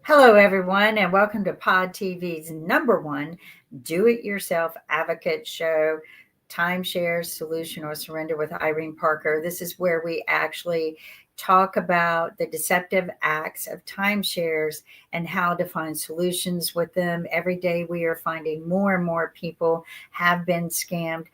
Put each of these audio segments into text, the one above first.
Hello, everyone, and welcome to Pod TV's #1 Do It Yourself Advocate Show, Timeshare Solution or Surrender with Irene Parker. This is where we actually talk about the deceptive acts of timeshares and how to find solutions with them. Every day, we are finding more and more people have been scammed.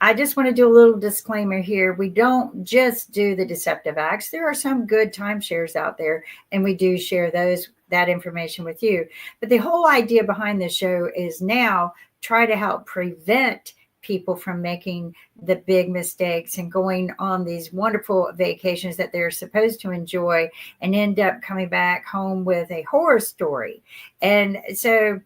I just want to do a little disclaimer here. We don't just do the deceptive acts. There are some good timeshares out there, and we do share that information with you. But the whole idea behind this show is now try to help prevent people from making the big mistakes and going on these wonderful vacations that they're supposed to enjoy and end up coming back home with a horror story. And so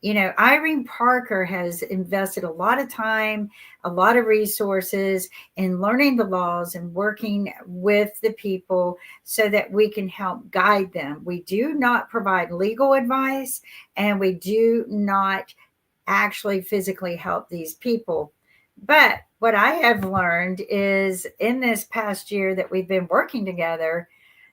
Irene Parker has invested a lot of time, a lot of resources in learning the laws and working with the people so that we can help guide them. We do not provide legal advice, and we do not actually physically help these people. But what I have learned is in this past year that we've been working together,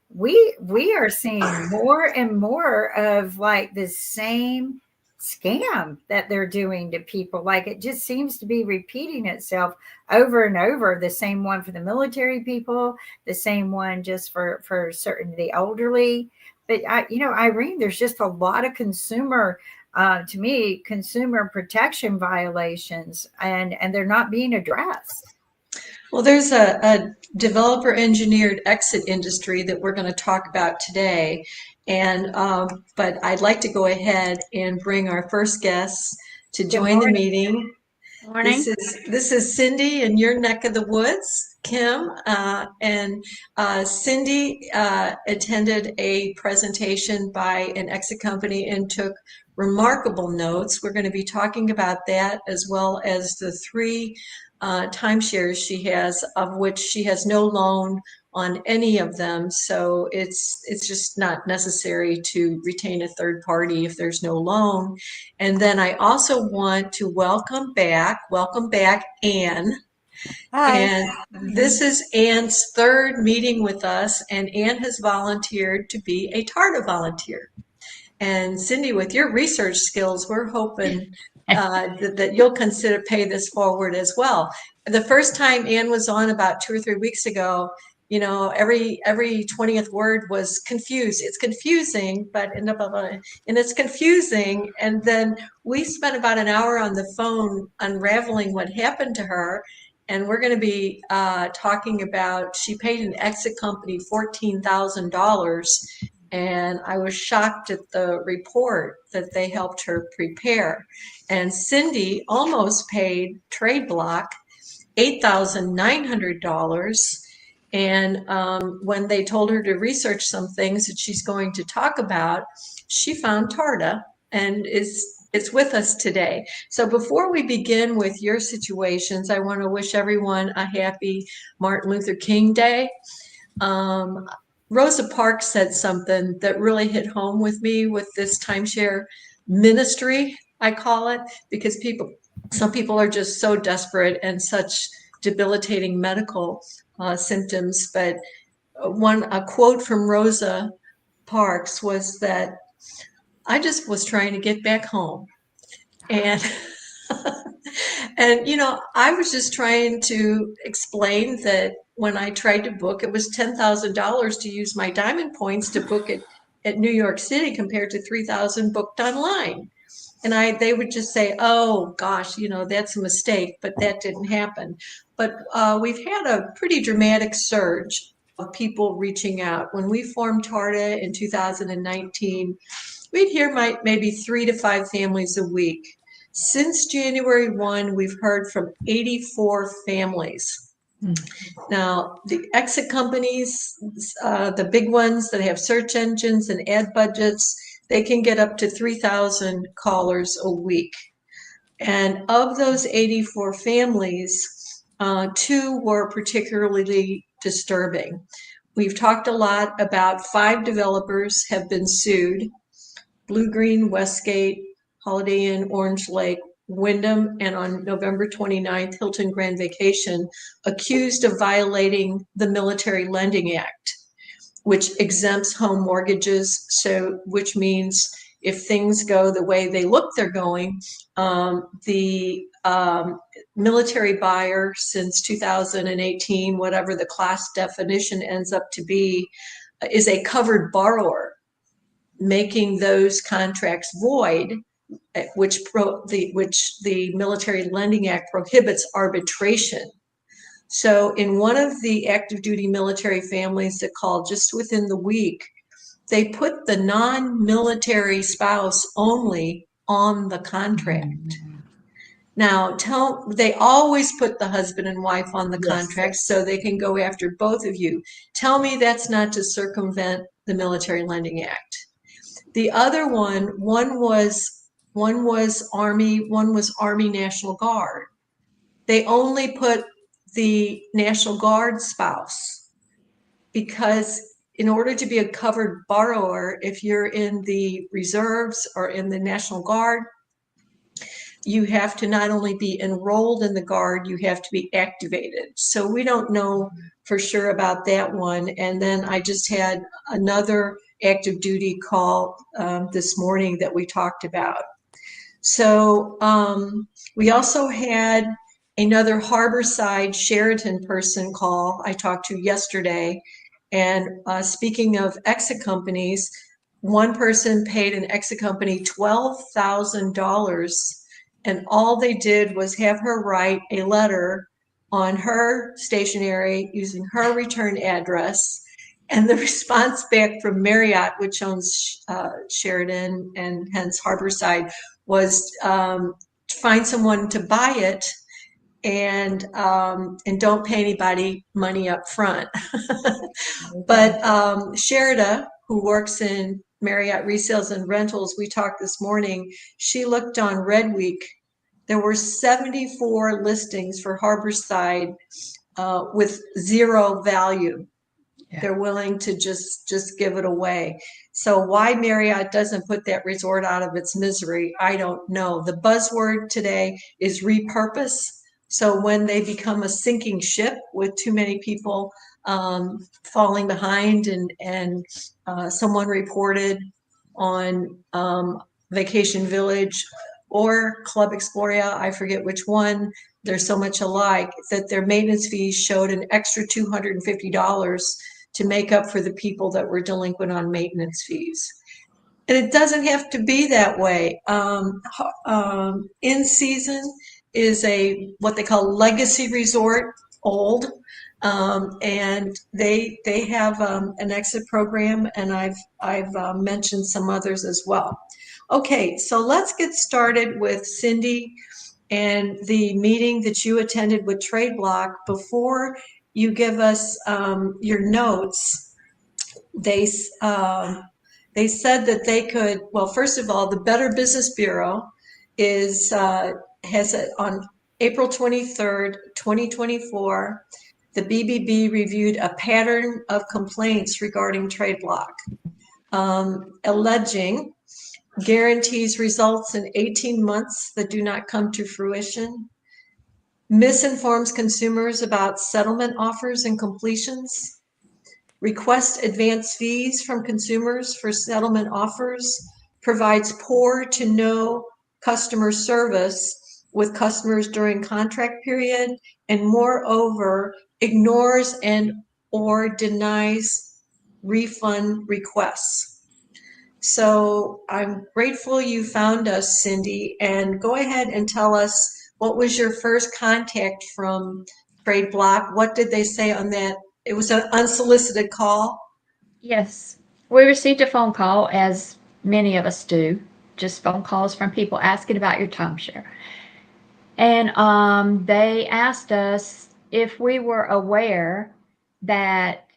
we are seeing more and more of like the same scam that they're doing to people. Like it just seems to be repeating itself over and over. The same one for the military people, the same one just for certain the elderly. But Irene, there's just a lot of consumer protection violations, and they're not being addressed. Well, there's a developer engineered exit industry that we're going to talk about today. But I'd like to go ahead and bring our first guests to join the meeting. Morning. This is Cindy in your neck of the woods, Kim. Cindy attended a presentation by an exit company and took remarkable notes. We're going to be talking about that as well as the 3 timeshares she has, of which she has no loan on any of them. So it's just not necessary to retain a third party if there's no loan. And then I also want to welcome back Anne. Hi. And this is Anne's 3rd meeting with us, and Anne has volunteered to be a TARDA volunteer. And Cindy, with your research skills, we're hoping that you'll consider pay this forward as well. The first time Anne was on about 2 or 3 weeks ago, every 20th word was confused. It's confusing, and it's confusing. And then we spent about an hour on the phone unraveling what happened to her. And we're going to be talking about, she paid an exit company $14,000. And I was shocked at the report that they helped her prepare. And Cindy almost paid Trade Block $8,900. And when they told her to research some things that she's going to talk about, she found TARDA and it's with us today. So before we begin with your situations, I want to wish everyone a happy Martin Luther King Day. Rosa Parks said something that really hit home with me with this timeshare ministry, I call it, because some people are just so desperate and such debilitating medical symptoms. But a quote from Rosa Parks was that I just was trying to get back home. And I was just trying to explain that when I tried to book, it was $10,000 to use my diamond points to book it at New York City compared to $3,000 booked online. And they would just say, oh gosh, that's a mistake, but that didn't happen. But we've had a pretty dramatic surge of people reaching out. When we formed TARDA in 2019, we'd hear maybe 3 to 5 families a week. Since January 1, we've heard from 84 families. Now, the exit companies, the big ones that have search engines and ad budgets, they can get up to 3,000 callers a week. And of those 84 families, 2 were particularly disturbing. We've talked a lot about 5 developers have been sued: Blue Green, Westgate, Holiday Inn, Orange Lake, Wyndham, and on November 29th, Hilton Grand Vacation, accused of violating the Military Lending Act, which exempts home mortgages. So, which means if things go the way they look they're going, the military buyer since 2018, whatever the class definition ends up to be, is a covered borrower, making those contracts void, which the Military Lending Act prohibits arbitration. So in one of the active duty military families that called just within the week, they put the non-military spouse only on the contract. Now, they always put the husband and wife on the contract so they can go after both of you. Tell me that's not to circumvent the Military Lending Act. The other one was Army, one was Army National Guard. They only put the National Guard spouse because in order to be a covered borrower, if you're in the reserves or in the National Guard, you have to not only be enrolled in the Guard, you have to be activated. So we don't know for sure about that one. And then I just had another active duty call this morning that we talked about. So we also had another Harborside Sheraton person call I talked to yesterday. And speaking of exit companies, one person paid an exit company $12,000, and all they did was have her write a letter on her stationery using her return address. And the response back from Marriott, which owns Sheraton and hence Harborside, was find someone to buy it and don't pay anybody money up front. But Sherida, who works in Marriott Resales and Rentals, we talked this morning, she looked on Red Week. There were 74 listings for Harborside with zero value. Yeah. They're willing to just give it away. So why Marriott doesn't put that resort out of its misery, I don't know. The buzzword today is repurpose. So when they become a sinking ship with too many people falling behind, and someone reported on Vacation Village or Club Exploria, I forget which one, they're so much alike, that their maintenance fees showed an extra $250 to make up for the people that were delinquent on maintenance fees. And it doesn't have to be that way. In Season is what they call legacy resort, old, and they have an exit program, and I've mentioned some others as well. Okay, so let's get started with Cindy and the meeting that you attended with Trade Block. Before you give us your notes, they said that they could, well, first of all, the Better Business Bureau has on April 23rd, 2024, the BBB reviewed a pattern of complaints regarding Trade Block, alleging guarantees results in 18 months that do not come to fruition, misinforms consumers about settlement offers and completions, requests advance fees from consumers for settlement offers, provides poor to no customer service with customers during contract period, and moreover, ignores and or denies refund requests. So I'm grateful you found us, Cindy, and go ahead and tell us, what was your first contact from Trade Block? What did they say on that? It was an unsolicited call? Yes. We received a phone call, as many of us do, just phone calls from people asking about your timeshare. And they asked us if we were aware that,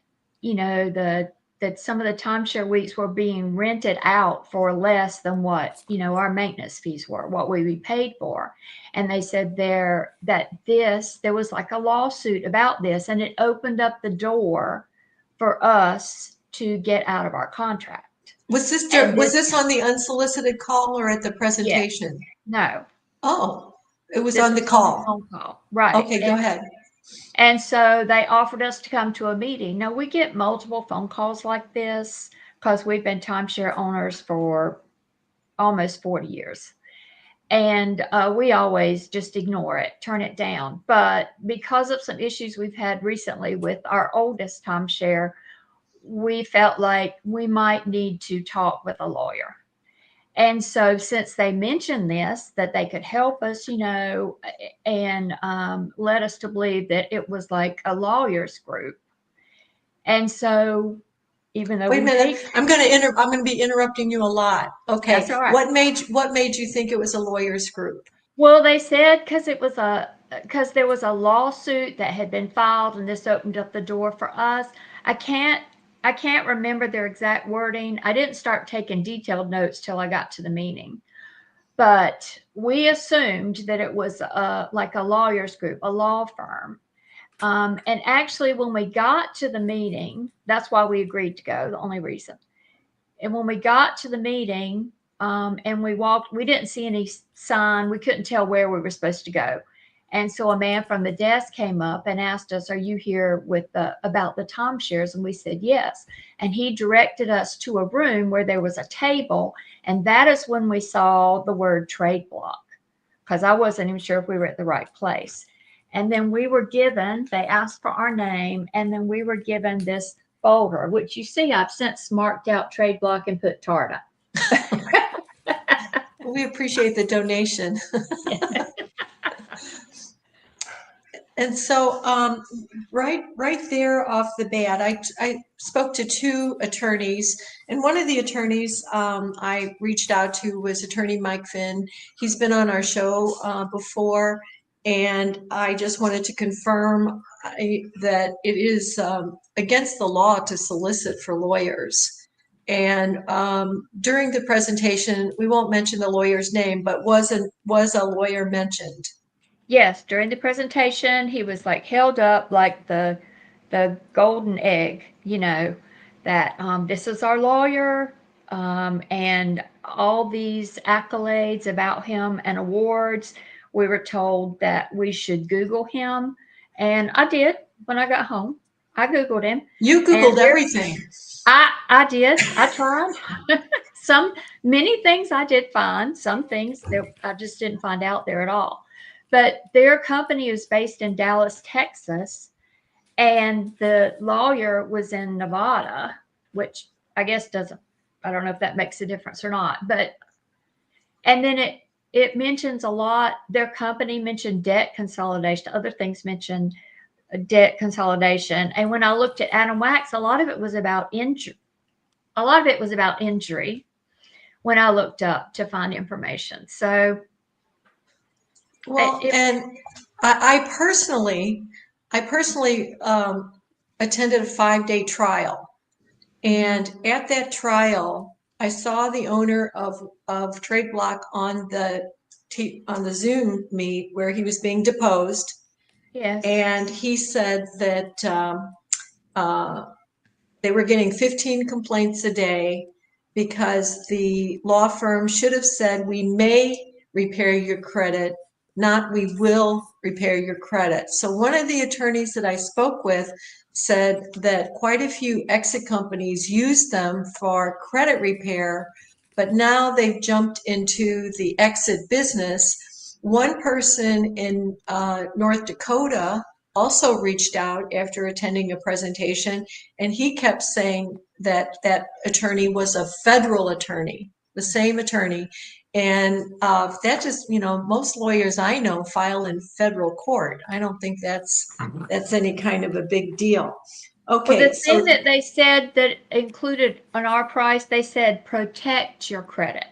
the that some of the timeshare weeks were being rented out for less than what, our maintenance fees were, what we be paid for. And they said there was like a lawsuit about this, and it opened up the door for us to get out of our contract. Was this And was this on the unsolicited call or at the Yeah. presentation? No, Oh, it was this on the was call. phone call. Right. Okay, go ahead. And so they offered us to come to a meeting. Now, we get multiple phone calls like this because we've been timeshare owners for almost 40 years. And we always just ignore it, turn it down. But because of some issues we've had recently with our oldest timeshare, we felt like we might need to talk with a lawyer. And so since they mentioned this, that they could help us, and led us to believe that it was like a lawyer's group. And so even though Wait a minute, I'm going to be interrupting you a lot. Okay. That's all right. What made you think it was a lawyer's group? Well, they said because there was a lawsuit that had been filed, and this opened up the door for us. I can't remember their exact wording. I didn't start taking detailed notes till I got to the meeting, but we assumed that it was like a lawyer's group, a law firm. And actually, when we got to the meeting, that's why we agreed to go. The only reason. And when we got to the meeting, and we didn't see any sign. We couldn't tell where we were supposed to go. And so a man from the desk came up and asked us, "Are you here about the timeshares?" And we said yes. And he directed us to a room where there was a table. And that is when we saw the word trade block, because I wasn't even sure if we were at the right place. And then they asked for our name, and then we were given this folder, which you see I've since marked out trade block and put TARDA. We appreciate the donation. And so right there off the bat, I spoke to two attorneys, and one of the attorneys I reached out to was attorney Mike Finn. He's been on our show before, and I just wanted to confirm that it is against the law to solicit for lawyers. And during the presentation, we won't mention the lawyer's name, but was a lawyer mentioned? Yes, during the presentation, he was like held up like the golden egg, that this is our lawyer, and all these accolades about him and awards. We were told that we should Google him, and I did when I got home. I Googled him. You Googled everything. I did. I tried. Many things I did find. Some things that I just didn't find out there at all. But their company is based in Dallas, Texas, and the lawyer was in Nevada, which I guess I don't know if that makes a difference or not. And then it mentions a lot. Their company mentioned debt consolidation. Other things mentioned debt consolidation. And when I looked at Adam Wax, a lot of it was about injury. When I looked up to find information. So, well, and I personally attended a 5-day trial, and at that trial, I saw the owner of Trade Block on the Zoom meet where he was being deposed. Yes. And he said that they were getting 15 complaints a day because the law firm should have said, "We may repair your credit," not "we will repair your credit." So one of the attorneys that I spoke with said that quite a few exit companies use them for credit repair, but now they've jumped into the exit business. One person in North Dakota also reached out after attending a presentation, and he kept saying that that attorney was a federal attorney, the same attorney. And that just, most lawyers I know file in federal court. I don't think that's any kind of a big deal. Okay. Well, the thing that they said that included on our price, they said protect your credit.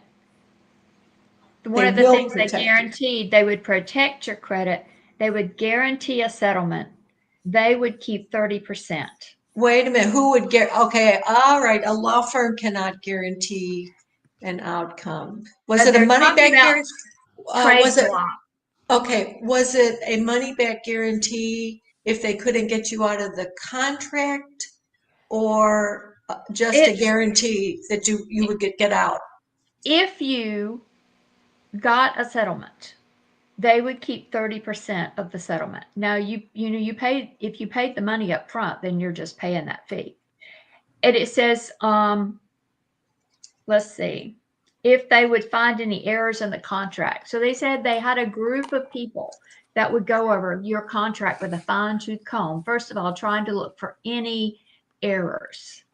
One of the things they guaranteed, they would protect your credit. They would guarantee a settlement. They would keep 30%. Wait a minute. Who would get? Okay, all right. A law firm cannot guarantee an outcome. Was it a They're money talking back about guarantee? trade Was it block. okay? Was it a money back guarantee if they couldn't get you out of the contract, or just a It's guarantee that you would get out? if you got a settlement, they would keep 30% of the settlement. Now you paid, if you paid the money up front, then you're just paying that fee. And it says, let's see, if they would find any errors in the contract. So they said they had a group of people that would go over your contract with a fine-tooth comb. First of all, trying to look for any errors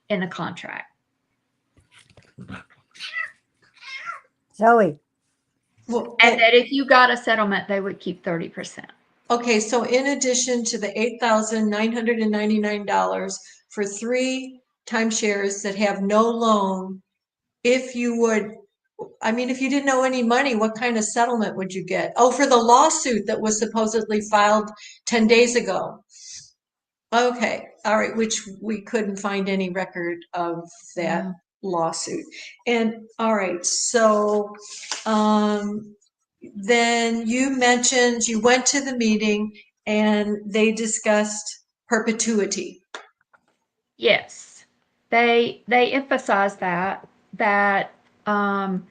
in the contract. Zoe. Well, And that if you got a settlement, they would keep 30%. okay, so in addition to the $8,999 for 3 timeshares that have no loan, if you would, I mean, if you didn't owe any money, what kind of settlement would you get? Oh, for the lawsuit that was supposedly filed 10 days ago. Okay, all right, which we couldn't find any record of that lawsuit. And all right, so then you mentioned you went to the meeting and they discussed perpetuity. Yes, they emphasize that um,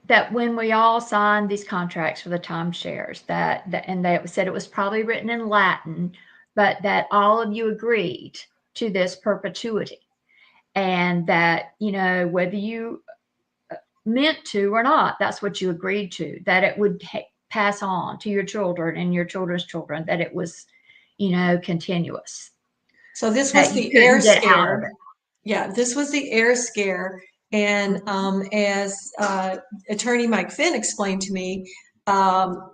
that when we all signed these contracts for the timeshares, and they said it was probably written in Latin, but that all of you agreed to this perpetuity, and that, you know, whether you meant to or not, that's what you agreed to, that it would pass on to your children and your children's children, that it was, you know, continuous, So this was that you the air couldn't get out of scare. it. Yeah, this was the air scare. And as Attorney Mike Finn explained to me, um,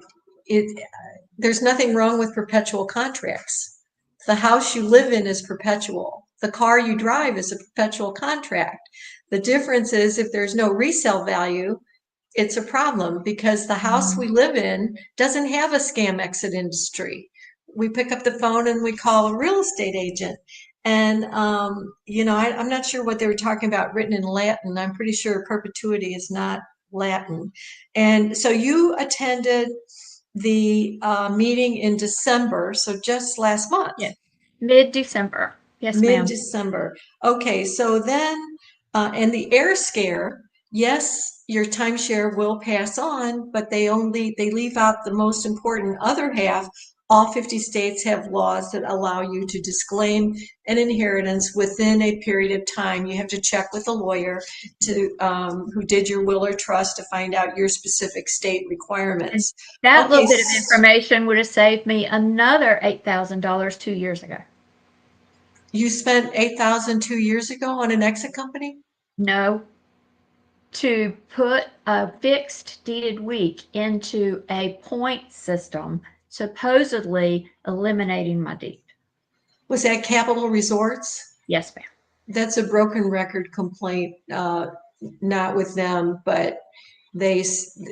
there's nothing wrong with perpetual contracts. The house you live in is perpetual. The car you drive is a perpetual contract. The difference is if there's no resale value, it's a problem because the house we live in doesn't have a scam exit industry. We pick up the phone and we call a real estate agent. And, you know, I'm not sure what they were talking about written in Latin. I'm pretty sure perpetuity is not Latin. And so you attended the meeting in December, so just last month. Yes. Mid-December. Yes, ma'am. Mid-December. Okay, so then, and the air scare, yes, your timeshare will pass on, but they leave out the most important other half. All 50 states have laws that allow you to disclaim an inheritance within a period of time. You have to check with a lawyer to who did your will or trust to find out your specific state requirements. That Okay, little bit of information would have saved me another $8,000 2 years ago. you spent $8,000 2 years ago on an exit company? No, to put a fixed deeded week into a point system, supposedly eliminating my deed. Was that Capital Resorts? Yes, ma'am. That's a broken record complaint, not with them, but they,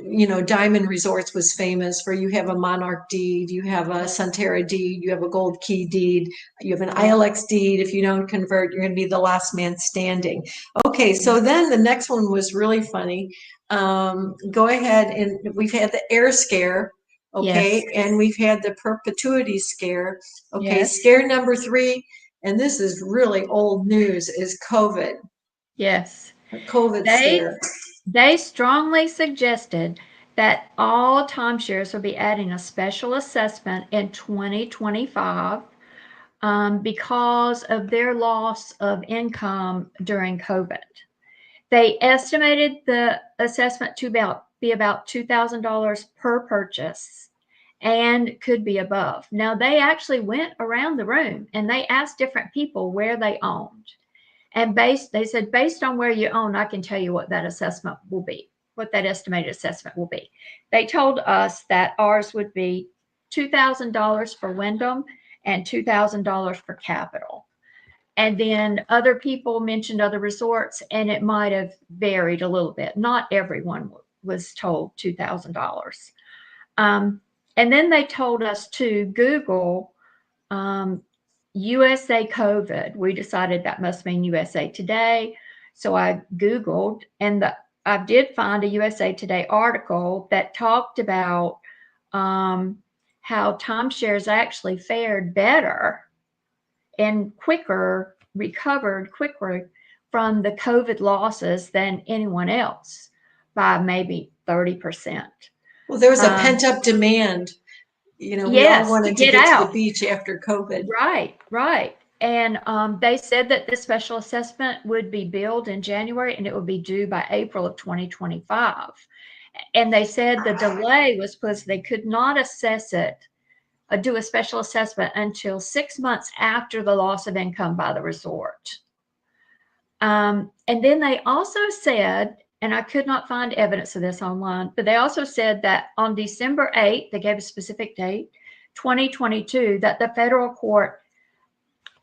you know, Diamond Resorts was famous for you have a Monarch deed, you have a Sunterra deed, you have a Gold Key deed, you have an ILX deed. If you don't convert, you're going to be the last man standing. Okay, so then the next one was really funny. Go ahead, and we've had the air scare. Okay, Yes. and we've had the perpetuity scare. Okay, Yes. scare number 3, and this is really old news, is COVID. Yes. COVID They scare. they strongly suggested that all timeshares will be adding a special assessment in 2025 because of their loss of income during COVID. They estimated the assessment to be about $2,000 per purchase and could be above. Now, they actually went around the room and they asked different people where they owned. And they said, based on where you own, I can tell you what that assessment will be, what that estimated assessment will be. They told us that ours would be $2,000 for Wyndham and $2,000 for Capital. And then other people mentioned other resorts, and it might have varied a little bit. Not everyone was told $2,000. And then they told us to Google USA COVID. We decided that must mean USA Today. So I Googled, and I did find a USA Today article that talked about how timeshares actually fared better and recovered quicker from the COVID losses than anyone else by maybe 30%. Well, there was a pent-up demand. We all Yes, wanted to get get to out. the beach after COVID. Right. And they said that this special assessment would be billed in January and it would be due by April of 2025. And they said the delay was because they could not assess it, do a special assessment until 6 months after the loss of income by the resort. And then they also said, and I could not find evidence of this online, but they also said that on December 8th, they gave a specific date, 2022, that the federal court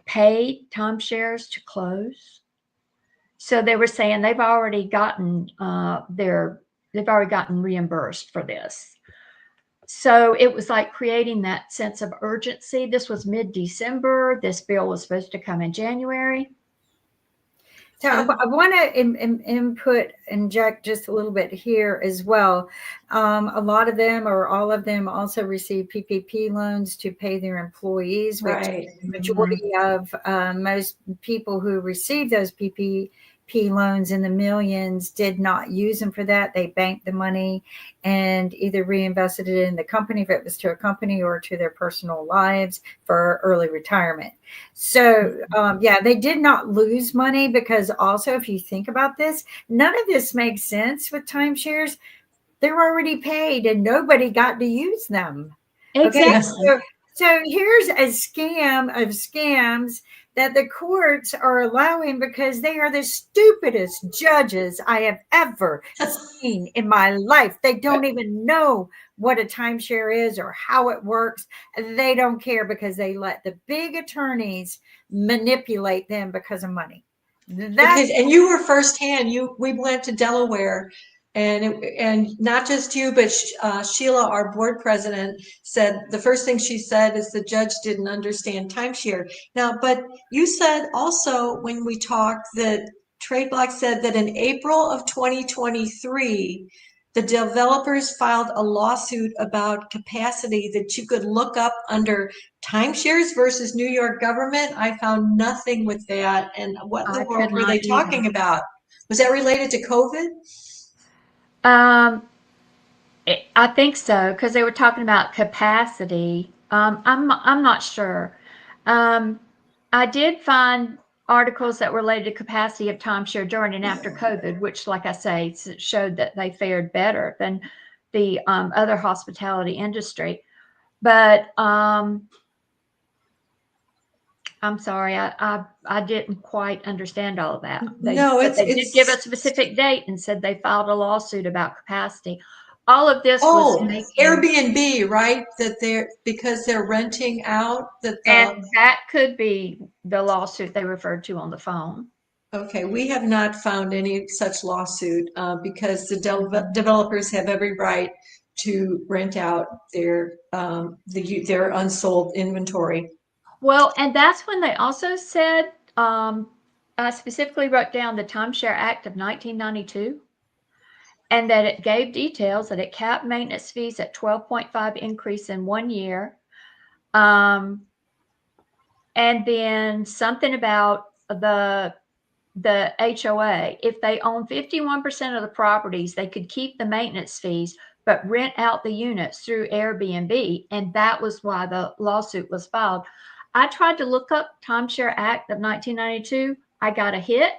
paid timeshares to close. So they were saying they've already gotten reimbursed for this. So it was like creating that sense of urgency. This was mid-December. This bill was supposed to come in January. So I want to inject just a little bit here as well. A lot of them or all of them also receive PPP loans to pay their employees, which Right. the majority of most people who receive those PPP loans in the millions did not use them for that. They banked the money and either reinvested it in the company if it was to a company or to their personal lives for early retirement. So, they did not lose money because also, if you think about this, none of this makes sense with timeshares. They're already paid and nobody got to use them. Exactly. Okay, so here's a scam of scams that the courts are allowing because they are the stupidest judges I have ever seen in my life. They don't even know what a timeshare is or how it works. They don't care because they let the big attorneys manipulate them because of money. And you were firsthand. We went to Delaware, and not just you, but Sheila, our board president, said the first thing she said is the judge didn't understand timeshare. Now, but you said also when we talked that TradeBlock said that in April of 2023, the developers filed a lawsuit about capacity that you could look up under timeshares versus New York government. I found nothing with that. And what in the world were they talking about? Was that related to COVID? I think so, because they were talking about capacity. I'm not sure. I did find articles that related to capacity of timeshare during and after COVID, which, like I say, showed that they fared better than the other hospitality industry. But I'm sorry, I didn't quite understand all of that. They did give a specific date and said they filed a lawsuit about capacity. All of this was making Airbnb, right? That because they're renting out and that could be the lawsuit they referred to on the phone. Okay, we have not found any such lawsuit because the developers have every right to rent out their unsold inventory. Well, and that's when they also said, I specifically wrote down the Timeshare Act of 1992, and that it gave details that it capped maintenance fees at 12.5 increase in 1 year. And then something about the HOA. If they own 51% of the properties, they could keep the maintenance fees, but rent out the units through Airbnb. And that was why the lawsuit was filed. I tried to look up Timeshare Act of 1992. I got a hit.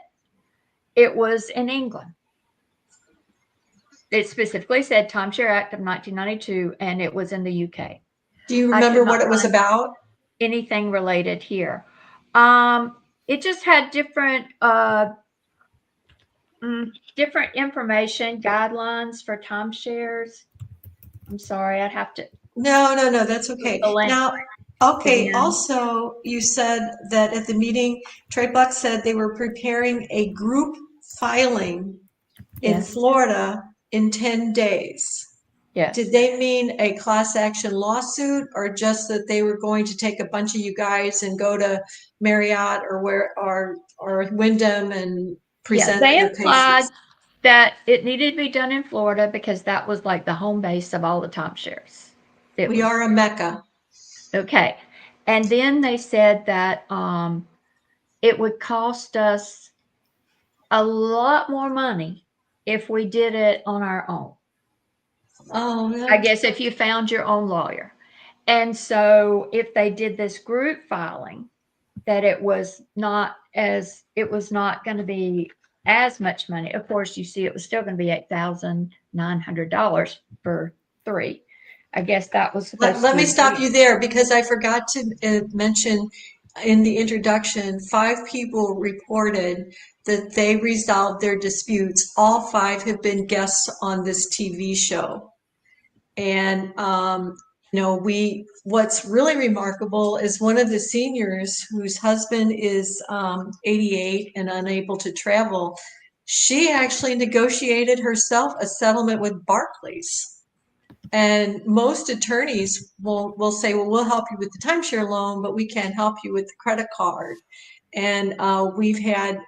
It was in England. It specifically said Timeshare Act of 1992, and it was in the UK. Do you remember what it was about? Anything related here. It just had different information, guidelines for timeshares. I'm sorry, I'd have to. No, that's okay. Now, okay, also, you said that at the meeting, TradeBlock said they were preparing a group filing in Florida in 10 days. Yes. Did they mean a class action lawsuit, or just that they were going to take a bunch of you guys and go to Marriott or Wyndham and present They your implied cases? that it needed to be done in Florida because that was like the home base of all the timeshares. It We was are a mecca. okay. And then they said that it would cost us a lot more money if we did it on our own. Oh, I guess if you found your own lawyer. And so if they did this group filing, that it was not going to be as much money. Of course, you see, it was still going to be $8,900 for 3. I guess that was supposed let to me be stop you there, because I forgot to mention in the introduction, 5 people reported that they resolved their disputes. All 5 have been guests on this TV show. And, what's really remarkable is one of the seniors whose husband is 88 and unable to travel. She actually negotiated herself a settlement with Barclays. And most attorneys will say, well, we'll help you with the timeshare loan, but we can't help you with the credit card. And we've had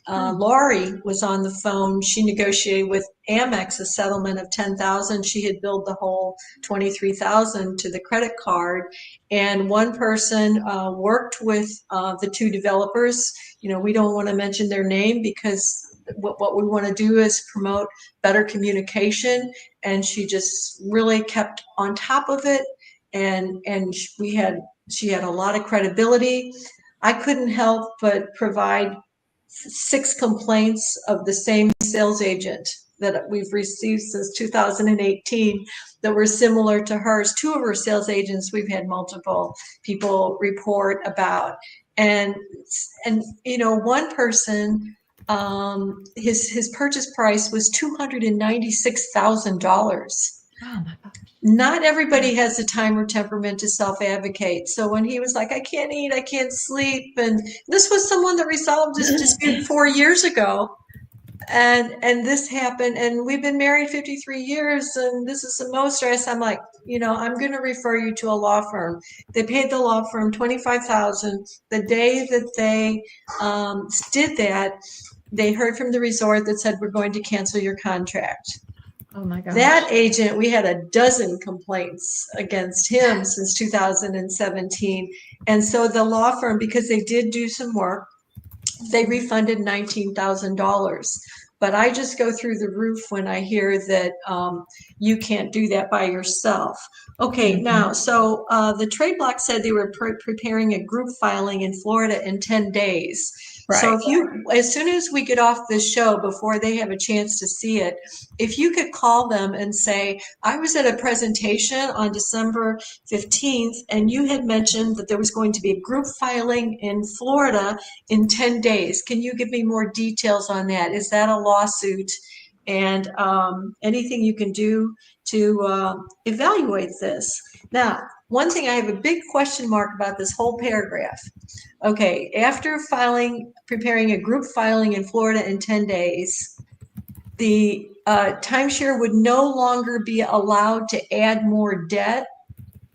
Laurie was on the phone. She negotiated with Amex a settlement of $10,000. She had billed the whole $23,000 to the credit card. And one person worked with the 2 developers. We don't want to mention their name because what we want to do is promote better communication. And she just really kept on top of it. And she had a lot of credibility. I couldn't help but provide 6 complaints of the same sales agent that we've received since 2018 that were similar to hers. 2 of her sales agents we've had multiple people report about. And one person, his purchase price was $296,000. Oh my gosh. Not everybody has the time or temperament to self-advocate. So when he was like, I can't eat, I can't sleep, and this was someone that resolved his dispute 4 years ago, and this happened, and we've been married 53 years, and this is the most stress. I'm like, I'm going to refer you to a law firm. They paid the law firm $25,000. The day that they did that, they heard from the resort that said, we're going to cancel your contract. Oh my gosh. That agent, we had a dozen complaints against him since 2017. And so the law firm, because they did do some work, they refunded $19,000. But I just go through the roof when I hear that you can't do that by yourself. Okay, now, so the trade block said they were preparing a group filing in Florida in 10 days. So as soon as we get off this show, before they have a chance to see it, if you could call them and say, I was at a presentation on December 15th, and you had mentioned that there was going to be a group filing in Florida in 10 days. Can you give me more details on that? Is that a lawsuit? And anything you can do to evaluate this. Now, one thing I have a big question mark about this whole paragraph. Okay, after preparing a group filing in Florida in 10 days, the timeshare would no longer be allowed to add more debt.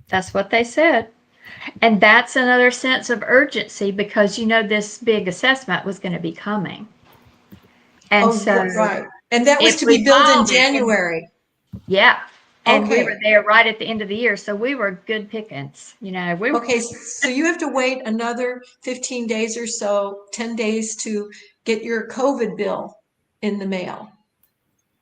That's what they said. And that's another sense of urgency because this big assessment was going to be coming. And right. And that was to be billed in January. Yeah. And we Okay. were there right at the end of the year. So we were good pickings. Okay, so you have to wait another 15 days or so, 10 days to get your COVID bill in the mail.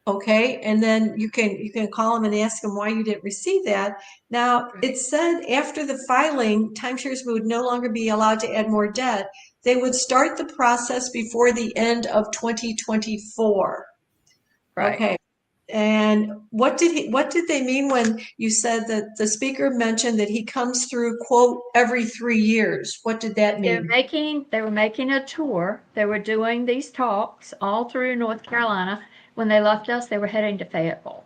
Okay, and then you can call them and ask them why you didn't receive that. Now, it said after the filing, timeshares would no longer be allowed to add more debt. They would start the process before the end of 2024. Right. Okay. And what did they mean when you said that the speaker mentioned that he comes through, quote, every 3 years? What did that mean? They were making a tour. They were doing these talks all through North Carolina. When they left us, they were heading to Fayetteville.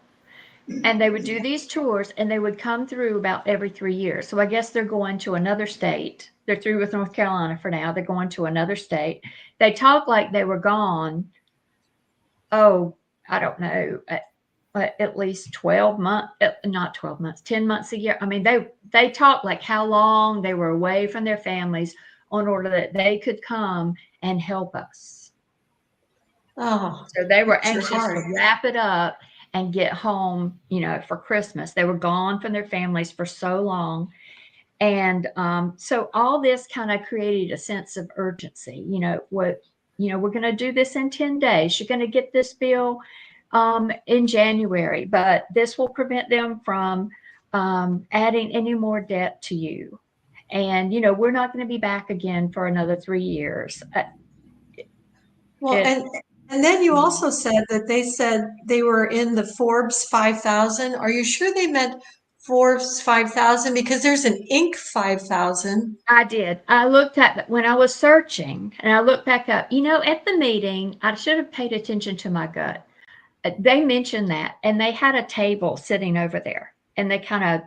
And they would do these tours and they would come through about every 3 years. So I guess they're going to another state. They're through with North Carolina for now. They're going to another state. They talk like they were gone. Oh, I don't know, at least 12 months, not 12 months, 10 months a year. I mean, they talked like how long they were away from their families in order that they could come and help us. Oh, So they were bless your anxious to heart. wrap it up and get home, for Christmas. They were gone from their families for so long. And so all this kind of created a sense of urgency. We're going to do this in 10 days. You're going to get this bill in January, but this will prevent them from adding any more debt to you. And, we're not going to be back again for another 3 years. Well, and then you also said that they said they were in the Forbes 5,000. Are you sure they meant Forbes 5,000? Because there's an Inc. 5,000. I did. I looked at when I was searching, and I looked back up. At the meeting, I should have paid attention to my gut. They mentioned that, and they had a table sitting over there, and they kind of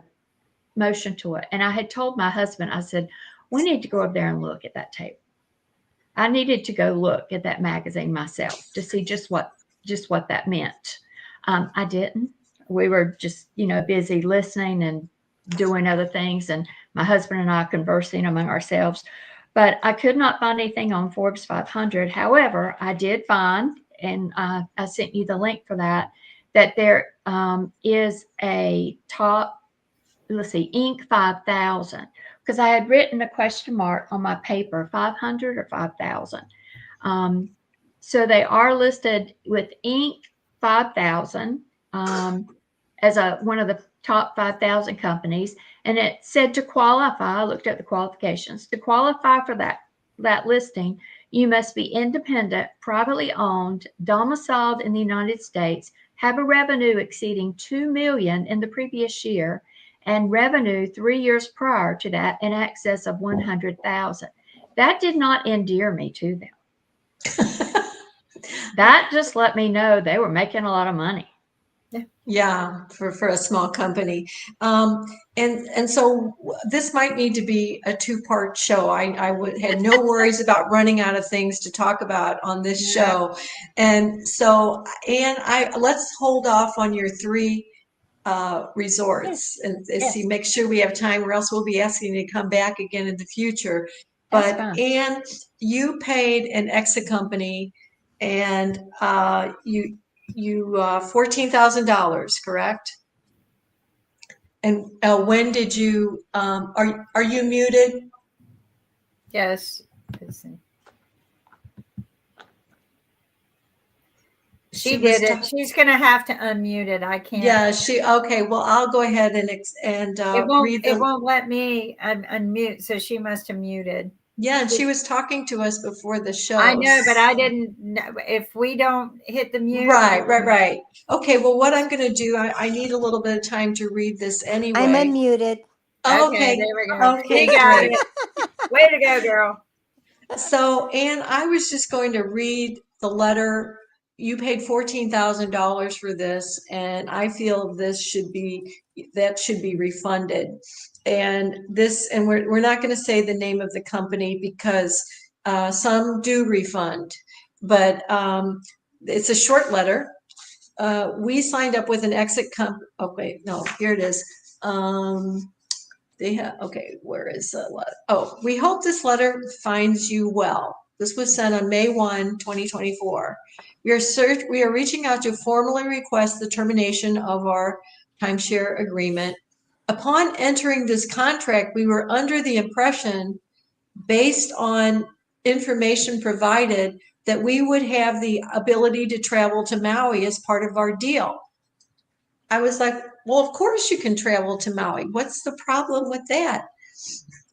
motioned to it. And I had told my husband, I said, we need to go over there and look at that table. I needed to go look at that magazine myself to see just what that meant. I didn't. We were just, busy listening and doing other things, and my husband and I conversing among ourselves. But I could not find anything on Forbes 500. However, I did find, and I sent you the link for that there is a top, Inc. 5,000. Because I had written a question mark on my paper, 500 or 5,000. So they are listed with Inc. 5,000 as one of the top 5,000 companies. And it said to qualify, I looked at the qualifications. To qualify for that listing, you must be independent, privately owned, domiciled in the United States, have a revenue exceeding $2 million in the previous year, and revenue 3 years prior to that in excess of 100,000. That did not endear me to them. That just let me know they were making a lot of money. Yeah, for a small company. And so this might need to be a 2-part show. I had no worries about running out of things to talk about on this show. And so, let's hold off on your 3 resorts and see, make sure we have time, or else we'll be asking you to come back again in the future. But Anne, you paid an exit company, and you $14,000, correct? And when did you? Are you muted? Yes. She did it. She's going to have to unmute it. I can't. Yeah, okay. Well, I'll go ahead and read. It won't let me unmute, so she must have muted. Yeah, and she was talking to us before the show. I know, but I didn't know if we don't hit the mute. Right. Okay, well, what I'm going to do, I need a little bit of time to read this anyway. I'm unmuted. Okay, there we go. Okay, you got it. Way to go, girl. So, Anne, I was just going to read the letter. You paid $14,000 for this, and I feel that should be refunded. And we're not going to say the name of the company because some do refund, but it's a short letter. We signed up with an exit company. Oh wait, no, here it is. Where is the letter? Oh, we hope this letter finds you well. This was sent on May 1, 2024. We are reaching out to formally request the termination of our timeshare agreement. Upon entering this contract, we were under the impression, based on information provided, that we would have the ability to travel to Maui as part of our deal. I was like, well, of course you can travel to Maui. What's the problem with that?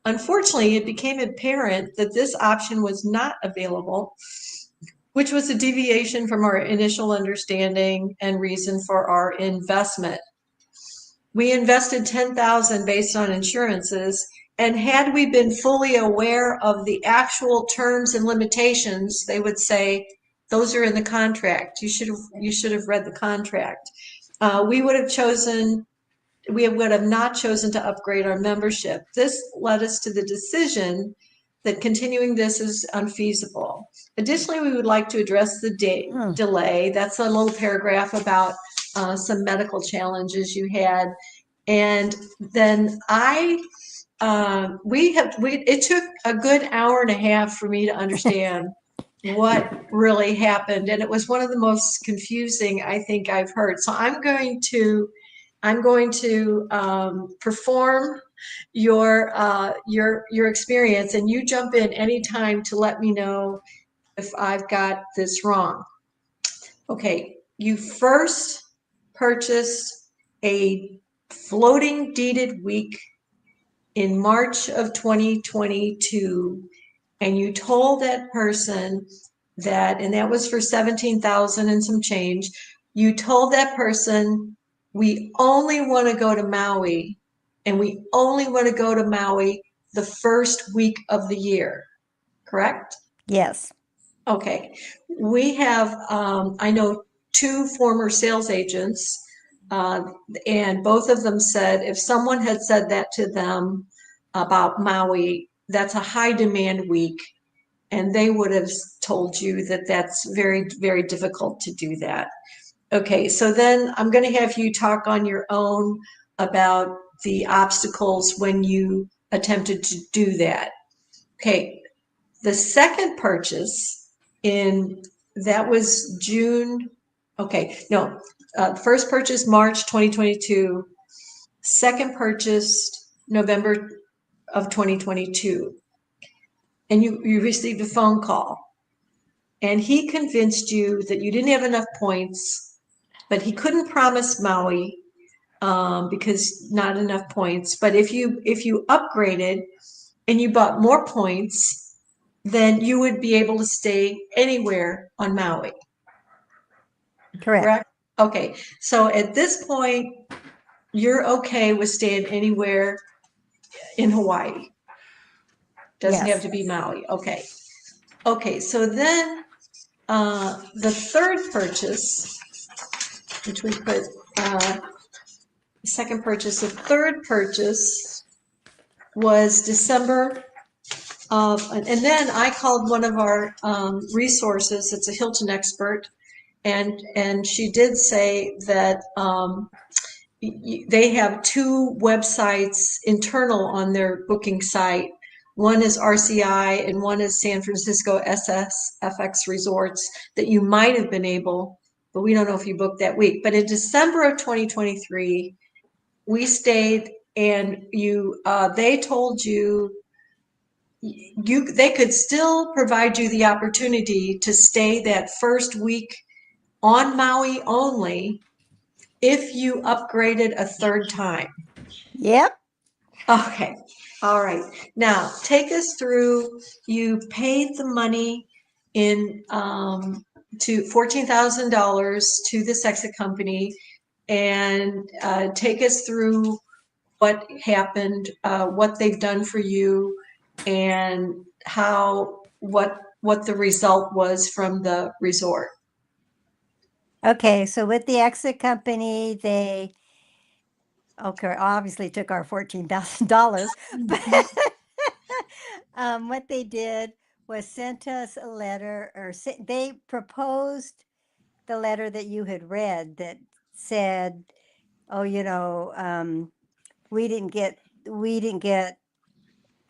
Unfortunately, it became apparent that this option was not available, which was a deviation from our initial understanding and reason for our investment. We invested $10,000 based on insurances, and had we been fully aware of the actual terms and limitations, they would say, those are in the contract. You should have read the contract. We would have not chosen to upgrade our membership. This led us to the decision that continuing this is unfeasible. Additionally, we would like to address the delay. That's a little paragraph about some medical challenges you had. And then it took a good hour and a half for me to understand what really happened. And it was one of the most confusing I think I've heard. So I'm going to perform your experience, and you jump in anytime to let me know if I've got this wrong. Okay, you first purchased a floating deeded week in March of 2022, and you told that person that, and that was for 17,000 and some change, you told that person, we only want to go to Maui, and we only want to go to Maui the first week of the year, correct? Yes. Okay. We have, I know 2 former sales agents, and both of them said if someone had said that to them about Maui, that's a high demand week, and they would have told you that that's very, very difficult to do that. Okay, so then I'm going to have you talk on your own about the obstacles when you attempted to do that. Okay, the second purchase that was June, okay, no, first purchase March 2022, second purchase November of 2022. And you received a phone call, and he convinced you that you didn't have enough points, but he couldn't promise Maui because not enough points. But if you upgraded and you bought more points, then you would be able to stay anywhere on Maui. Correct. Okay, so at this point, you're okay with staying anywhere in Hawaii. Doesn't have Yes. to be Maui. Okay. Okay, so then the third purchase, which we put second purchase, the third purchase was December of, and then I called one of our resources. It's a Hilton expert, and she did say that they have 2 websites internal on their booking site. One is RCI and one is San Francisco SSFX Resorts that you might have been able, but we don't know if you booked that week. But in December of 2023, we stayed, and they told you they could still provide you the opportunity to stay that first week on Maui only if you upgraded a third time. Yep. Okay. All right. Now take us through, you paid the money in to $14,000 to this exit company, and take us through what happened, what they've done for you, and what the result was from the resort. Okay. So with the exit company, they obviously took our $14,000, but what they did was sent us a letter, or they proposed the letter that you had read that said, "Oh, we didn't get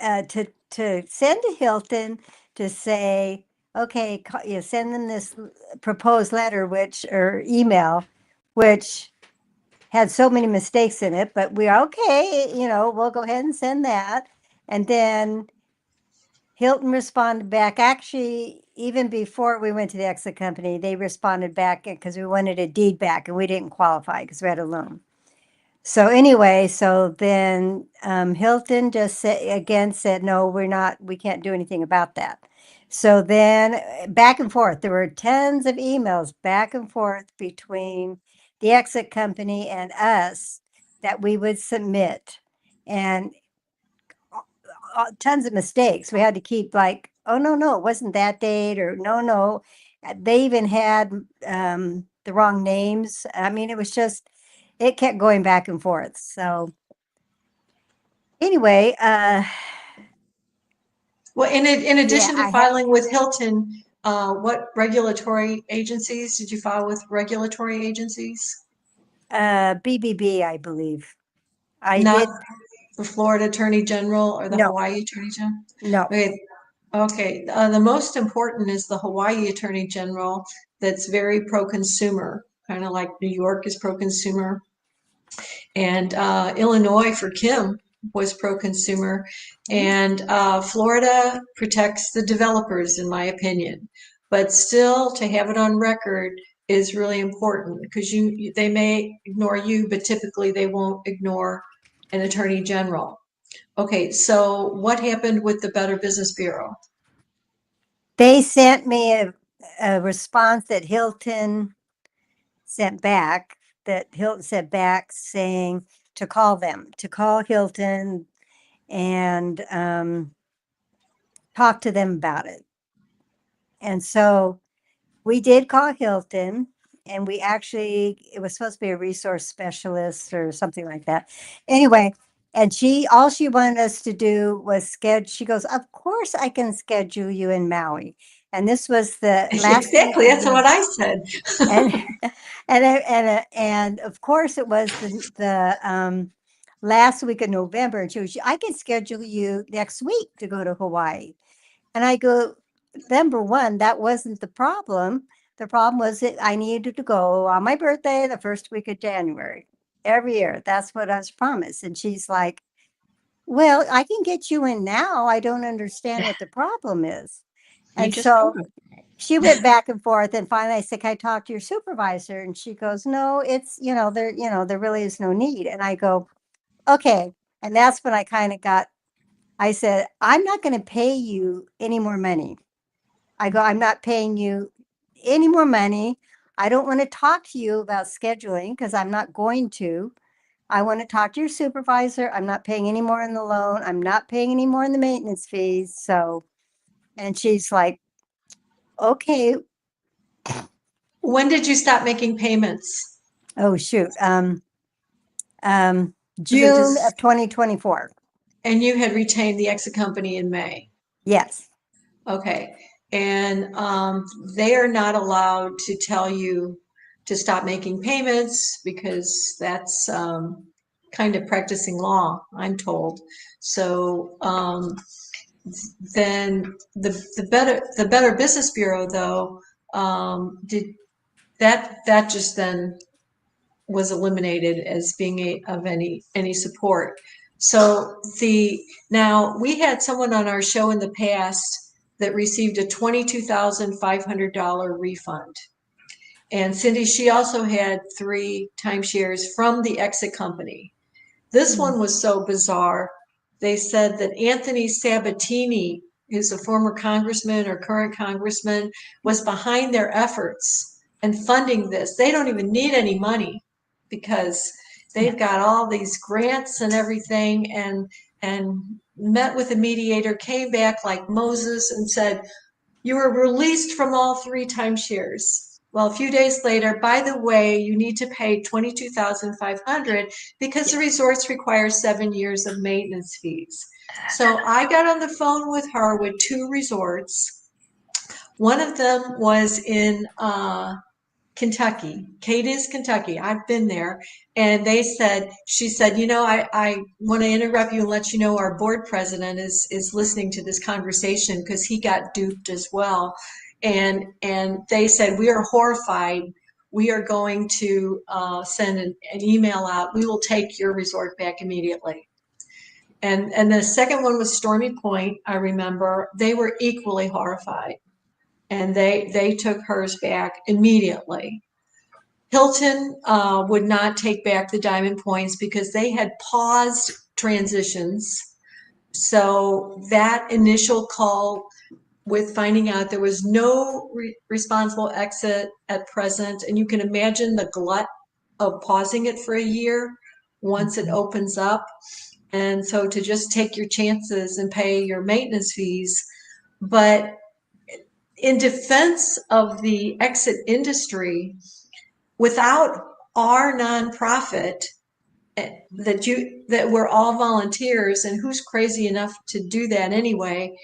to send to Hilton to say, okay, send them this proposed letter, or email, which had so many mistakes in it, but we're okay, we'll go ahead and send that." And then Hilton responded back. Actually, even before we went to the exit company, they responded back because we wanted a deed back and we didn't qualify because we had a loan. So anyway, so then Hilton just said, no, we can't do anything about that. So then back and forth, there were tons of emails back and forth between the exit company and us that we would submit, and tons of mistakes. We had to keep like, oh, no, it wasn't that date, or no. They even had the wrong names. I mean, it kept going back and forth. So anyway, Well, in addition to I filing with Hilton, what regulatory agencies did you file with? Regulatory agencies? BBB, I believe. I Not did. the Florida Attorney General or the No, Hawaii Attorney General? no. Okay, okay. The most important is the Hawaii Attorney General that's very pro-consumer, kind of like New York is pro-consumer. And Illinois for Kim was pro-consumer. And Florida protects the developers, in my opinion. But still, to have it on record is really important because they may ignore you, but typically they won't ignore an attorney general. Okay, so what happened with the Better Business Bureau? They sent me a response that Hilton sent back, saying to call Hilton and talk to them about it. And so we did call Hilton, and it was supposed to be a resource specialist or something like that. Anyway, and all she wanted us to do was she goes, of course I can schedule you in Maui. And this was the last week Exactly, that's what I said. and and of course it was the last week of November, and I can schedule you next week to go to Hawaii. And I go, number one, that wasn't the problem. The problem was that I needed to go on my birthday, the first week of January, every year. That's what I was promised. And she's like, well, I can get you in now. I don't understand what the problem is. You And just told so them. she went back and forth, and finally I said, can I talk to your supervisor? And she goes, no, it's, there really is no need. And I go, okay. And that's when I said, I'm not going to pay you any more money. I'm not paying you any more money. I don't want to talk to you about scheduling because I'm not going to. I want to talk to your supervisor. I'm not paying any more in the loan. I'm not paying any more in the maintenance fees. So, and she's like, okay. When did you stop making payments? Oh, shoot. Was it June of 2024. and you had retained the exit company in May? Yes. Okay. And they are not allowed to tell you to stop making payments because that's kind of practicing law, I'm told. So then the Better Business Bureau, though, did that just then was eliminated as being of any support. So now we had someone on our show in the past that received a $22,500 refund. And Cindy, she also had 3 timeshares from the exit company. This one was so bizarre. They said that Anthony Sabatini, who's a former congressman or current congressman, was behind their efforts and funding this. They don't even need any money because they've got all these grants and everything, and met with a mediator, came back like Moses and said, you were released from all 3 timeshares. Well, a few days later, by the way, you need to pay $22,500 because the resorts require 7 years of maintenance fees. So I got on the phone with her with 2 resorts. One of them was in Kentucky, Cadiz, Kentucky. I've been there. And she said, I want to interrupt you and let you know our board president is listening to this conversation because he got duped as well. And they said, we are horrified. We are going to send an email out. We will take your resort back immediately. And the second one was Stormy Point, I remember. They were equally horrified. And they took hers back immediately. Hilton would not take back the Diamond Points because they had paused transitions. So that initial call with finding out there was no responsible exit at present, and you can imagine the glut of pausing it for a year once it opens up. And so to just take your chances and pay your maintenance fees. But in defense of the exit industry, without our nonprofit that we're all volunteers, and who's crazy enough to do that anyway,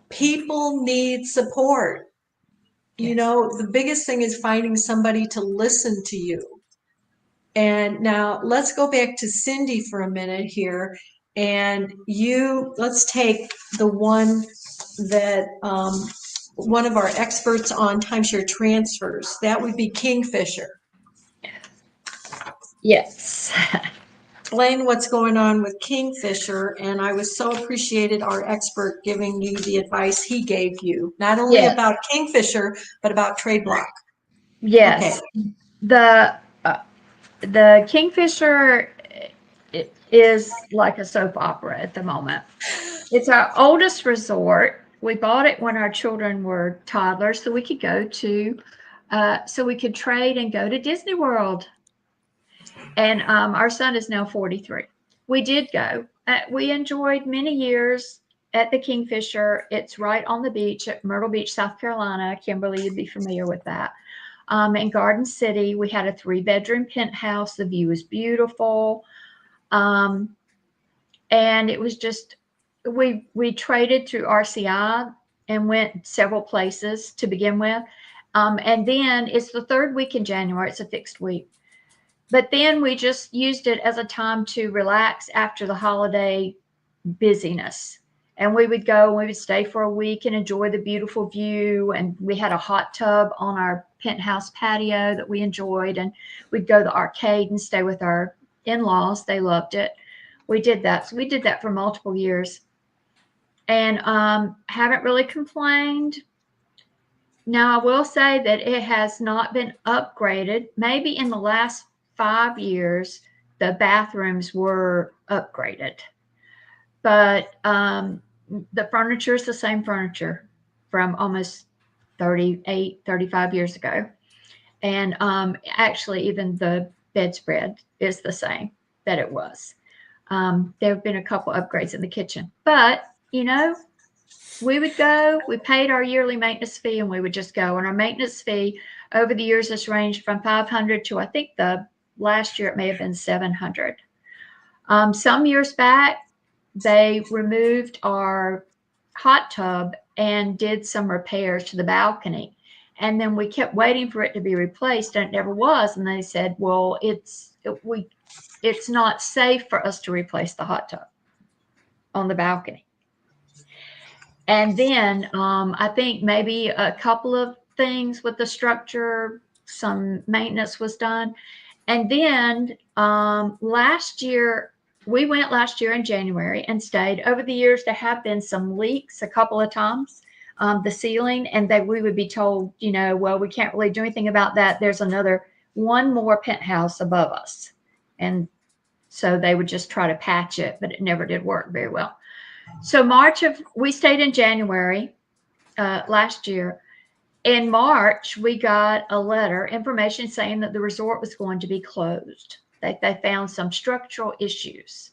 people need support. The biggest thing is finding somebody to listen to you. And now let's go back to Cindy for a minute here. And let's take the one that one of our experts on timeshare transfers. That would be Kingfisher. Yes. Explain what's going on with Kingfisher, and I was so appreciated our expert giving you the advice he gave you, not only Yes. about Kingfisher, but about trade block. Yes. Okay. The Kingfisher is like a soap opera at the moment. It's our oldest resort. We bought it when our children were toddlers, so we could go to, so we could trade and go to Disney World. And our son is now 43. We did go. We enjoyed many years at the Kingfisher. It's right on the beach at Myrtle Beach, South Carolina. Kimberly, you'd be familiar with that. In Garden City, we had a 3-bedroom penthouse. The view was beautiful. And it was just, we traded through RCI and went several places to begin with. And then it's the 3rd week in January. It's a fixed week. But then we just used it as a time to relax after the holiday busyness. And we would go, we would stay for a week and enjoy the beautiful view. And we had a hot tub on our penthouse patio that we enjoyed. And we'd go to the arcade and stay with our in-laws. They loved it. We did that. So we did that for multiple years. And haven't really complained. Now, I will say that it has not been upgraded. Maybe in the last 5 years, the bathrooms were upgraded. But the furniture is the same furniture from almost 35 years ago. And actually, even the bedspread is the same that it was. There have been a couple upgrades in the kitchen. But, we would go, we paid our yearly maintenance fee, and we would just go. And our maintenance fee over the years has ranged from $500 to, I think the last year it may have been $700. Some years back, they removed our hot tub and did some repairs to the balcony. And then we kept waiting for it to be replaced, and it never was. And they said, well, it's not safe for us to replace the hot tub on the balcony. And then I think maybe a couple of things with the structure, some maintenance was done. And then last year, we went last year in January and stayed. Over the years, there have been some leaks a couple of times, the ceiling, and we would be told, well, we can't really do anything about that. There's one more penthouse above us. And so they would just try to patch it, but it never did work very well. So we stayed in January last year. In March, we got a letter, information saying that the resort was going to be closed. They found some structural issues.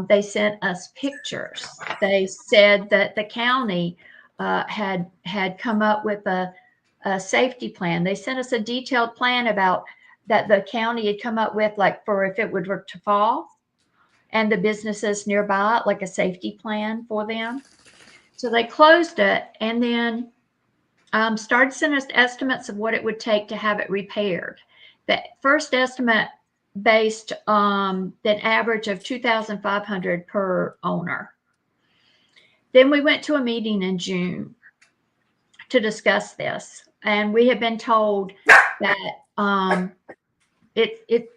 They sent us pictures. They said that the county had come up with a safety plan. They sent us a detailed plan about that the county had come up with, like for if it would work to fall, and the businesses nearby, like a safety plan for them. So they closed it, and then started sending us estimates of what it would take to have it repaired. The first estimate based on an average of $2,500 per owner. Then we went to a meeting in June to discuss this, and we had been told that it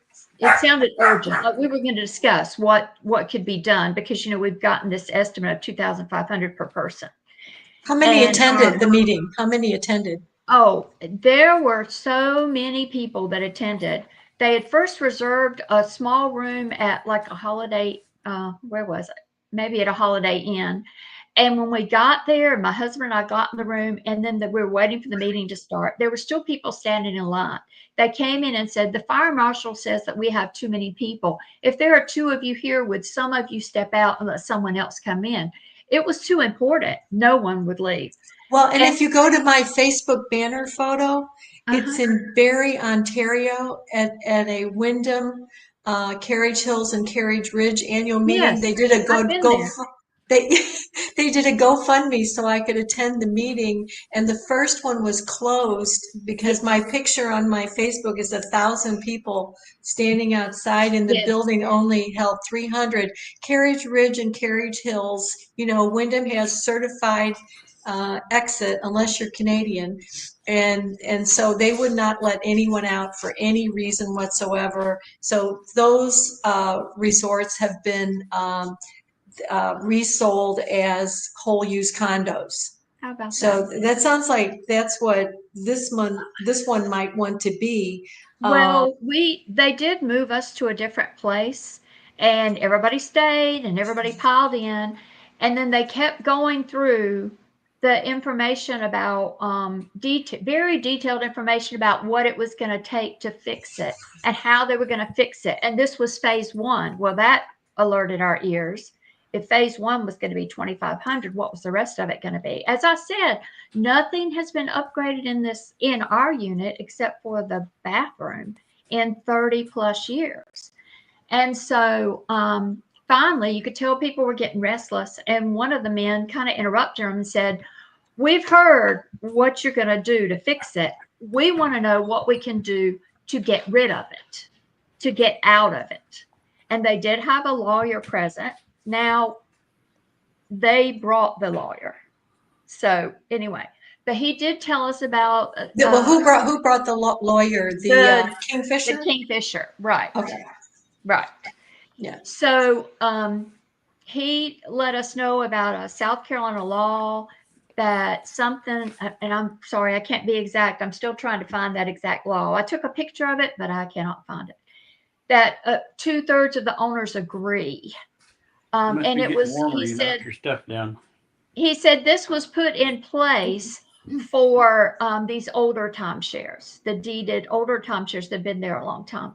sounded urgent. Like we were going to discuss what could be done because we've gotten this estimate of $2,500 per person. How many attended the meeting? How many attended? Oh, there were so many people that attended. They had first reserved a small room at like a Holiday, where was it? Maybe at a Holiday Inn. And when we got there, my husband and I got in the room, and then we were waiting for the meeting to start. There were still people standing in line. They came in and said, the fire marshal says that we have too many people. If there are 2 of you here, would some of you step out and let someone else come in? It was too important. No one would leave. Well, and if you go to my Facebook banner photo, it's in Barrie, Ontario at a Wyndham, Carriage Hills and Carriage Ridge annual meeting. Yes, they did a they they did a GoFundMe so I could attend the meeting, and the first one was closed because my picture on my Facebook is 1,000 people standing outside, and the Yes. building only held 300. Carriage Ridge and Carriage Hills, Wyndham has certified exit unless you're Canadian, and so they would not let anyone out for any reason whatsoever. So those resorts have been resold as whole use condos. How about So that? that sounds like that's what this one might want to be. Well, they did move us to a different place, and everybody stayed and everybody piled in, and then they kept going through the information about very detailed information about what it was going to take to fix it and how they were going to fix it. And this was phase one. Well, that alerted our ears. If phase one was going to be 2,500, what was the rest of it going to be? As I said, nothing has been upgraded in our unit except for the bathroom in 30 plus years. And so finally, you could tell people were getting restless. And one of the men kind of interrupted him and said, "We've heard what you're going to do to fix it. We want to know what we can do to get rid of it, to get out of it." And they did have a lawyer present. Now, they brought the lawyer. So anyway, but he did tell us about Well, who brought the lawyer? The Kingfisher? The Kingfisher, right? Okay. Right. Yeah. So he let us know about a South Carolina law that something, and I'm sorry, I can't be exact. I'm still trying to find that exact law. I took a picture of it, but I cannot find it. That 2/3 of the owners agree. And it was, he said, your stuff down. He said this was put in place for these older timeshares, the deeded older timeshares that have been there a long time.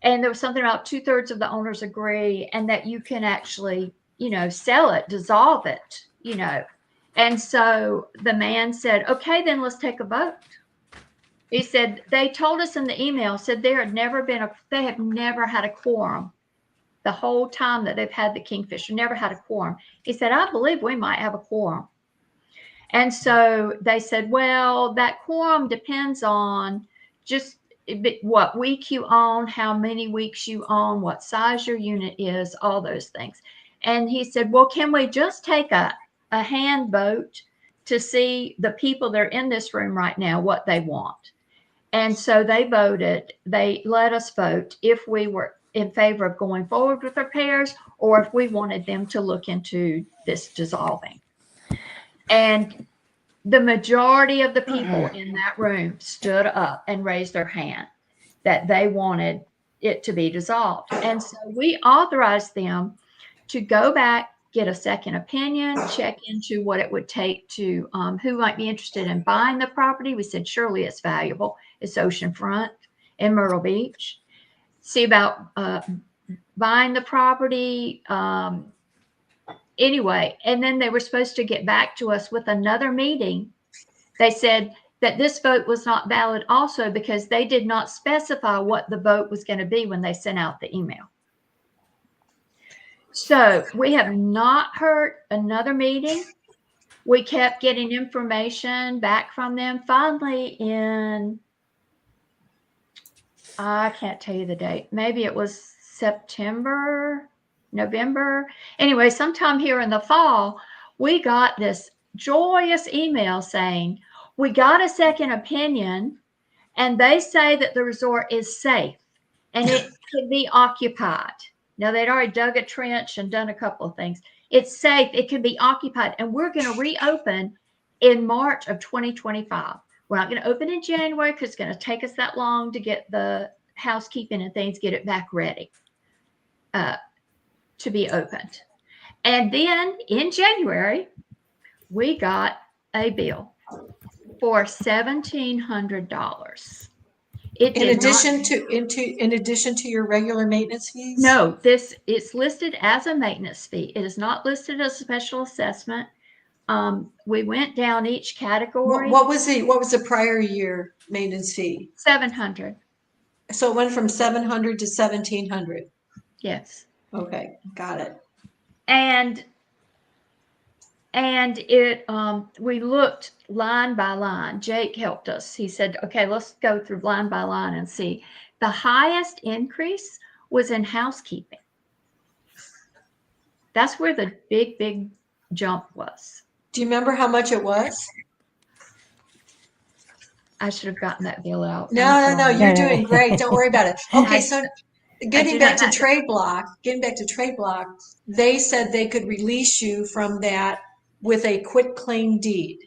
And there was something about 2/3 of the owners agree, and that you can actually, sell it, dissolve it, And so the man said, "Okay, then let's take a vote." He said, they told us in the email, said they have never had a quorum. The whole time that they've had the Kingfisher, never had a quorum. He said, "I believe we might have a quorum." And so they said, "Well, that quorum depends on just what week you own, how many weeks you own, what size your unit is, all those things." And he said, "Well, can we just take a hand vote to see the people that are in this room right now, what they want?" And so they voted. They let us vote if we were in favor of going forward with repairs or if we wanted them to look into this dissolving. And the majority of the people in that room stood up and raised their hand that they wanted it to be dissolved. And so we authorized them to go back, get a second opinion, check into what it would take to who might be interested in buying the property. We said, surely it's valuable. It's oceanfront in Myrtle Beach. See about buying the property. Anyway, and then they were supposed to get back to us with another meeting. They said that this vote was not valid also because they did not specify what the vote was going to be when they sent out the email. So we have not heard another meeting. We kept getting information back from them. Finally, I can't tell you the date. Maybe it was September, November. Anyway, sometime here in the fall, we got this joyous email saying, "We got a second opinion, and they say that the resort is safe and it can be occupied." Now, they'd already dug a trench and done a couple of things. It's safe. It can be occupied, and we're going to reopen in March of 2025. We're not going to open in January because it's going to take us that long to get the housekeeping and things, get it back ready to be opened. And then in January, we got a bill for $1,700. In addition to your regular maintenance fees? No, this is listed as a maintenance fee. It is not listed as a special assessment. We went down each category. What was the prior year maintenance fee? $700. So it went from $700 to $1,700. Yes. Okay, got it. And And we looked line by line. Jake helped us. He said, okay, let's go through line by line and see. The highest increase was in housekeeping. That's where the big jump was. Do you remember how much it was? I should have gotten that bill out. No, you're doing great. Don't worry about it. Okay, so getting back to Trade Block, they said they could release you from that with a quit claim deed.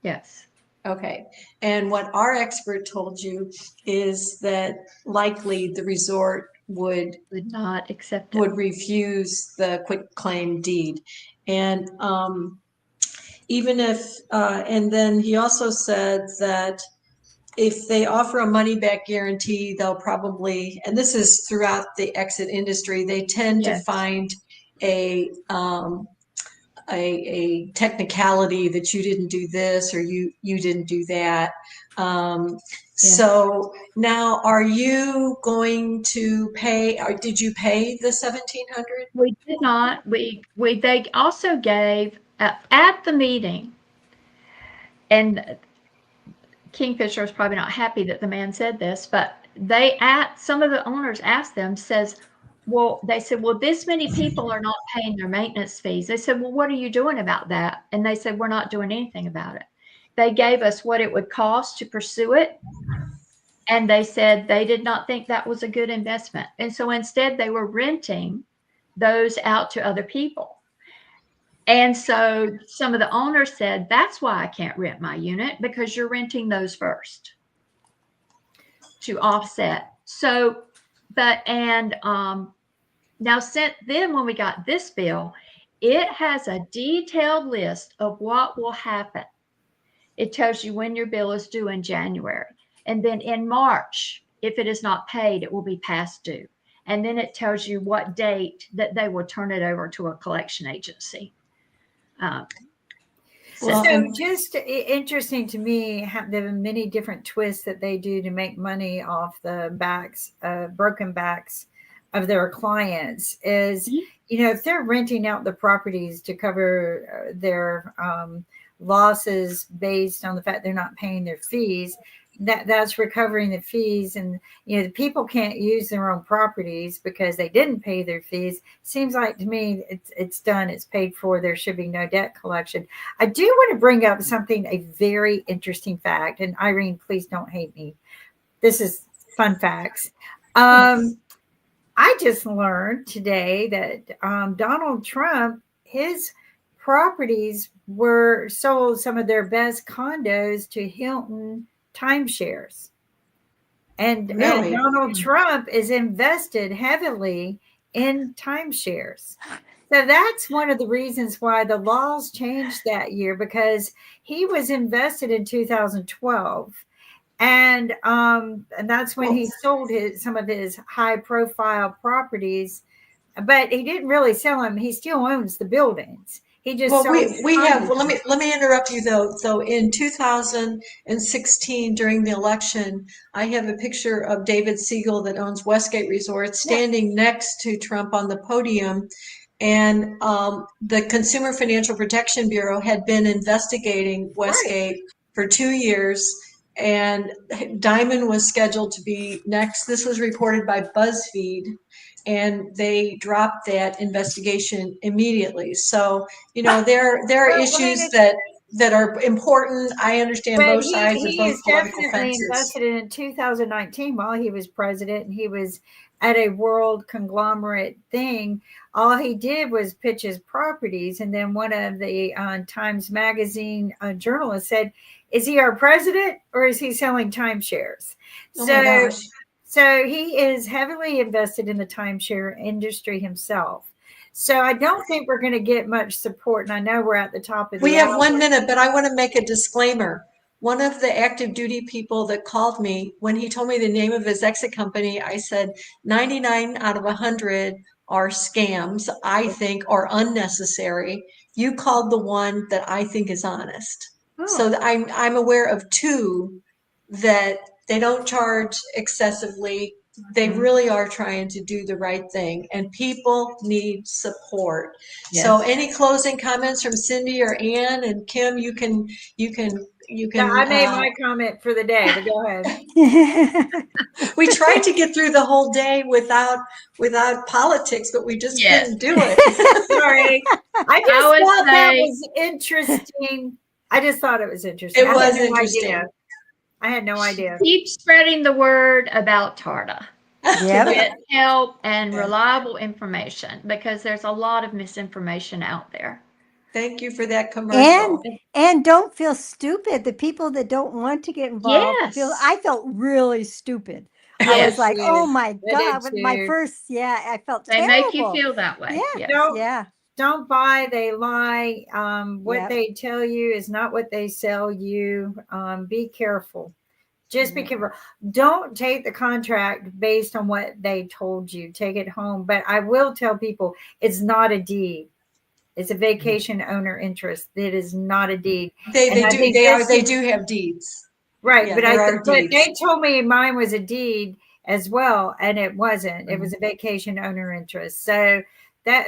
Yes. Okay. And what our expert told you is that likely the resort would not accept it. Would refuse the quit claim deed. And even if, and then he also said that if they offer a money back guarantee, they'll probably, and this is throughout the exit industry, they tend to find a technicality that you didn't do this or you didn't do that. So now, are you going to pay, or did you pay the $1,700? We did not. They also gave at the meeting, and Kingfisher is probably not happy that the man said this, but some of the owners asked them, they said, well, this many people are not paying their maintenance fees. They said, well, what are you doing about that? And they said, we're not doing anything about it. They gave us what it would cost to pursue it. And they said they did not think that was a good investment. And so instead they were renting those out to other people. And so some of the owners said, that's why I can't rent my unit, because you're renting those first to offset. So, now since then, when we got this bill, it has a detailed list of what will happen. It tells you when your bill is due in January. And then in March, if it is not paid, it will be past due. And then it tells you what date that they will turn it over to a collection agency. So just interesting to me, the many different twists that they do to make money off the broken backs of their clients is, if they're renting out the properties to cover their losses based on the fact they're not paying their fees, that's recovering the fees. And the people can't use their own properties because they didn't pay their fees. Seems like to me it's done, it's paid for, there should be no debt collection. I do want to bring up a very interesting fact, and Irene, please don't hate me, this is fun facts. I just learned today that Donald Trump, his properties were sold, some of their best condos, to Hilton timeshares. And Donald Trump is invested heavily in timeshares. So that's one of the reasons why the laws changed that year, because he was invested in 2012. And that's when he sold some of his high profile properties, but he didn't really sell them. He still owns the buildings. He just let me interrupt you though. So in 2016, during the election, I have a picture of David Siegel, that owns Westgate Resort, standing next to Trump on the podium. And the Consumer Financial Protection Bureau had been investigating Westgate for 2 years. And Diamond was scheduled to be next. This was reported by BuzzFeed, and they dropped that investigation immediately. So, there are issues that are important. I understand both sides of both political fences. He invested in 2019 while he was president, and he was at a world conglomerate thing. All he did was pitch his properties, and then one of the Times Magazine journalists said, is he our president or is he selling timeshares? So he is heavily invested in the timeshare industry himself. So I don't think we're going to get much support. And I know we're at the top of the hour. We have 1 minute, but I want to make a disclaimer. One of the active duty people that called me, when he told me the name of his exit company, I said 99 out of 100 are scams, I think, or unnecessary. You called the one that I think is honest. So I'm aware of 2 that they don't charge excessively. They really are trying to do the right thing, and people need support. Yes. So any closing comments from Cindy or Ann? And Kim, you can Yeah, I made my comment for the day, but go ahead. we tried to get through the whole day without politics, but we just Yes. couldn't do it. Sorry. I just I would thought that say- was interesting. I just thought it was interesting. It I had was no interesting. idea. I had no idea. Keep spreading the word about TARDA. Yep. Get help and Yeah. reliable information, because there's a lot of misinformation out there. Thank you for that commercial. And don't feel stupid. The people that don't want to get involved Yes. I felt really stupid. I Yes. was like, too. oh my I God. did When my too. first, I felt They terrible. make you feel that way. Yeah. Yes. No. Yeah. Don't buy, they lie. What Yep. they tell you is not what they sell you. Be careful. Just be Yeah. careful. Don't take the contract based on what they told you. Take it home. But I will tell people it's not a deed. It's a vacation owner interest. It is not a deed. They And I do think they do have deeds. Right, Yeah, but there are but deeds. they told me mine was a deed as well, and it wasn't. It was Mm-hmm. a vacation owner interest. So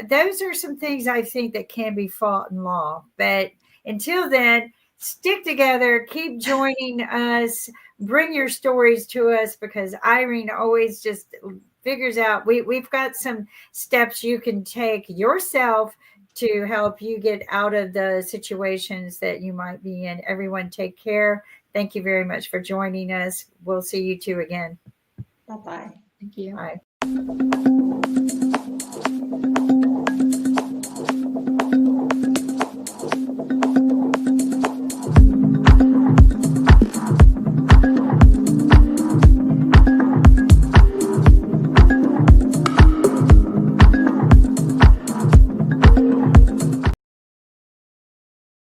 those are some things I think that can be fought in law. But until then, stick together, keep joining us, bring your stories to us, because Irene always just figures out we've got some steps you can take yourself to help you get out of the situations that you might be in. Everyone take care. Thank you very much for joining us. We'll see you two again. Bye-bye. Thank you. Bye.